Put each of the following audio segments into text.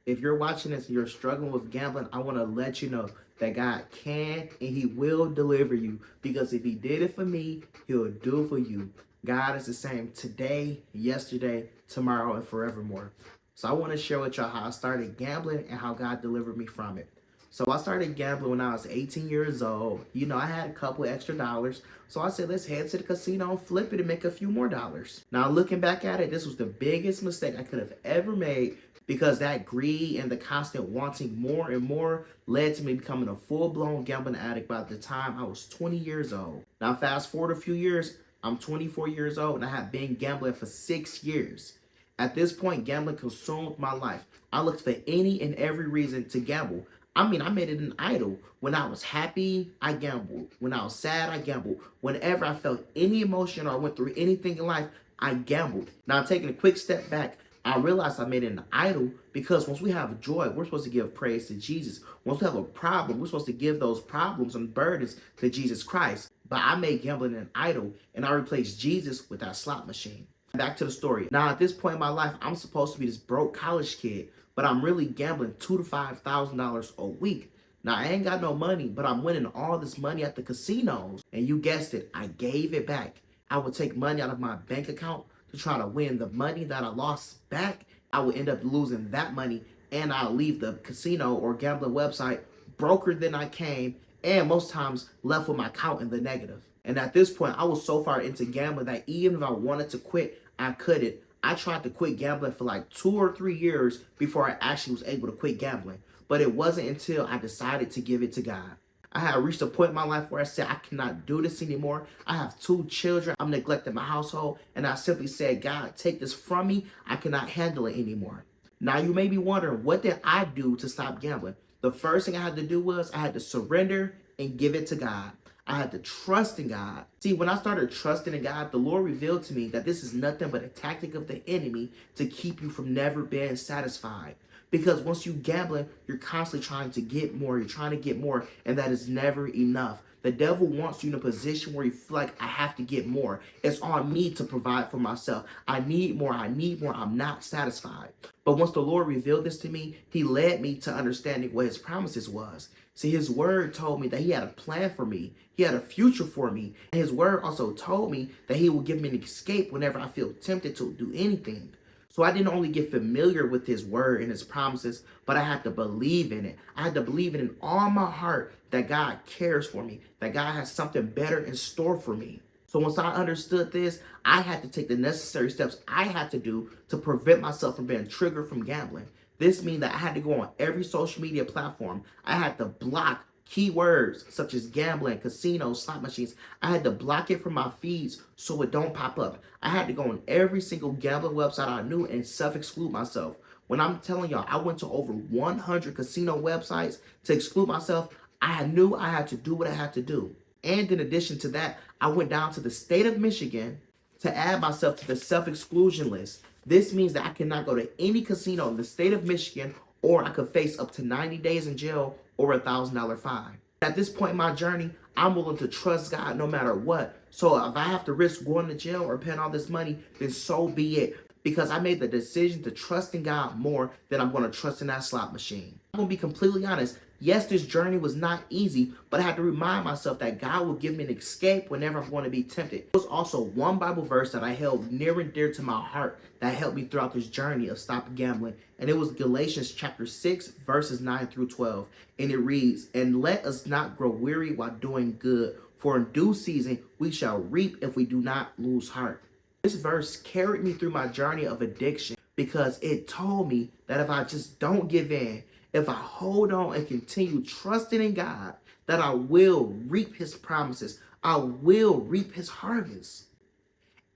If you're watching this and you're struggling with gambling, I want to let you know that God can and He will deliver you. Because if He did it for me, He'll do it for you. God is the same today, yesterday, tomorrow, and forevermore. So I want to share with y'all how I started gambling and how God delivered me from it. So I started gambling when I was 18 years old. You know, I had a couple extra dollars. So I said, let's head to the casino and flip it and make a few more dollars. Now, looking back at it, this was the biggest mistake I could have ever made because that greed and the constant wanting more and more led to me becoming a full-blown gambling addict by the time I was 20 years old. Now, fast forward a few years, I'm 24 years old and I have been gambling for 6 years. At this point, gambling consumed my life. I looked for any and every reason to gamble. I mean, I made it an idol. When I was happy, I gambled. When I was sad, I gambled. Whenever I felt any emotion or I went through anything in life, I gambled. Now, taking a quick step back, I realized I made it an idol because once we have joy, we're supposed to give praise to Jesus. Once we have a problem, we're supposed to give those problems and burdens to Jesus Christ. But I made gambling an idol and I replaced Jesus with that slot machine. Back to the story. Now, at this point in my life, I'm supposed to be this broke college kid, but I'm really gambling $2,000 to $5,000 a week. Now, I ain't got no money, but I'm winning all this money at the casinos. And you guessed it, I gave it back. I would take money out of my bank account to try to win the money that I lost back. I would end up losing that money, and I'll leave the casino or gambling website broker than I came, and most times left with my account in the negative. And at this point, I was so far into gambling that even if I wanted to quit, I couldn't. I tried to quit gambling for like 2 or 3 years before I actually was able to quit gambling. But it wasn't until I decided to give it to God. I had reached a point in my life where I said, I cannot do this anymore. I have 2 children. I'm neglecting my household. And I simply said, God, take this from me. I cannot handle it anymore. Now, you may be wondering, what did I do to stop gambling? The first thing I had to do was I had to surrender and give it to God. I had to trust in God. See, when I started trusting in God, the Lord revealed to me that this is nothing but a tactic of the enemy to keep you from never being satisfied. Because once you're gambling, you're constantly trying to get more. You're trying to get more, and that is never enough. The devil wants you in a position where you feel like, I have to get more. It's on me to provide for myself. I need more. I need more. I'm not satisfied. But once the Lord revealed this to me, He led me to understanding what His promises was. See, His word told me that He had a plan for me. He had a future for me. And His word also told me that He will give me an escape whenever I feel tempted to do anything. So I didn't only get familiar with His word and His promises, but I had to believe in it. I had to believe it in all my heart that God cares for me, that God has something better in store for me. So once I understood this, I had to take the necessary steps I had to do to prevent myself from being triggered from gambling. This means that I had to go on every social media platform. I had to block keywords such as gambling, casinos, slot machines. I had to block it from my feeds so it don't pop up. I had to go on every single gambling website I knew and self-exclude myself. When I'm telling y'all, I went to over 100 casino websites to exclude myself. I knew I had to do what I had to do. And in addition to that, I went down to the state of Michigan to add myself to the self-exclusion list. This means that I cannot go to any casino in the state of Michigan, or I could face up to 90 days in jail or $1,000 fine. At this point in my journey, I'm willing to trust God no matter what. So if I have to risk going to jail or paying all this money, then so be it. Because I made the decision to trust in God more than I'm going to trust in that slot machine. I'm going to be completely honest. Yes, this journey was not easy, but I had to remind myself that God will give me an escape whenever I'm going to be tempted. There was also one Bible verse that I held near and dear to my heart that helped me throughout this journey of stopping gambling. And it was Galatians chapter 6, verses 9 through 12. And it reads, "And let us not grow weary while doing good, for in due season we shall reap if we do not lose heart." This verse carried me through my journey of addiction because it told me that if I just don't give in, if I hold on and continue trusting in God, that I will reap His promises. I will reap His harvest.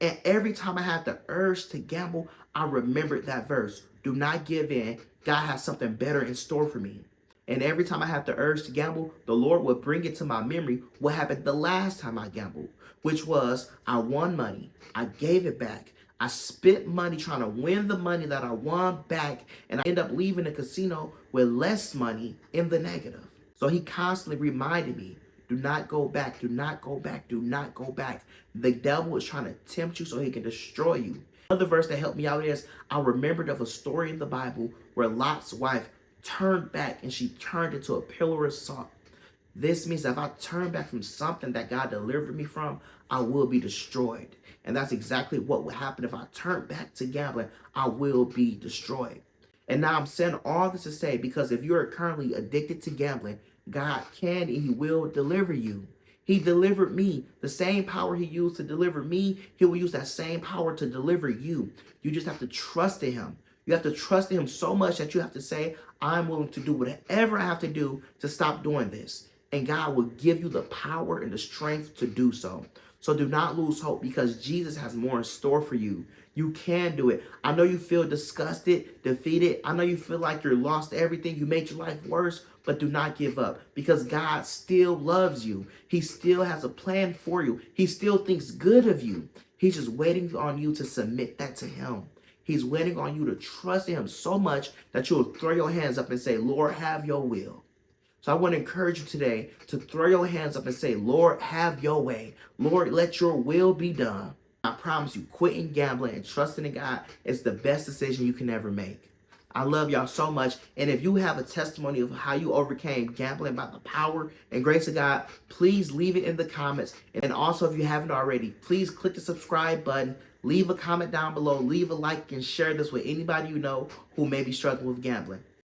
And every time I had the urge to gamble, I remembered that verse. Do not give in. God has something better in store for me. And every time I had the urge to gamble, the Lord would bring it to my memory what happened the last time I gambled, which was I won money. I gave it back. I spent money trying to win the money that I won back, and I end up leaving the casino with less money in the negative. So He constantly reminded me, do not go back, do not go back, do not go back. The devil is trying to tempt you so he can destroy you. Another verse that helped me out is I remembered of a story in the Bible where Lot's wife turned back and she turned into a pillar of salt. This means that if I turn back from something that God delivered me from, I will be destroyed. And that's exactly what will happen if I turn back to gambling. I will be destroyed. And now I'm saying all this to say, because if you are currently addicted to gambling, God can and he will deliver you. He delivered me. The same power he used to deliver me, he will use that same power to deliver you. You just have to trust in him. You have to trust in him so much that you have to say, I'm willing to do whatever I have to do to stop doing this. And God will give you the power and the strength to do so. So do not lose hope, because Jesus has more in store for you. You can do it. I know you feel disgusted, defeated. I know you feel like you're lost everything. You made your life worse, but do not give up, because God still loves you. He still has a plan for you. He still thinks good of you. He's just waiting on you to submit that to him. He's waiting on you to trust in him so much that you'll throw your hands up and say, Lord, have your will. So I want to encourage you today to throw your hands up and say, Lord, have your way. Lord, let your will be done. I promise you, quitting gambling and trusting in God is the best decision you can ever make. I love y'all so much. And if you have a testimony of how you overcame gambling by the power and grace of God, please leave it in the comments. And also, if you haven't already, please click the subscribe button, leave a comment down below, leave a like, and share this with anybody you know who may be struggling with gambling.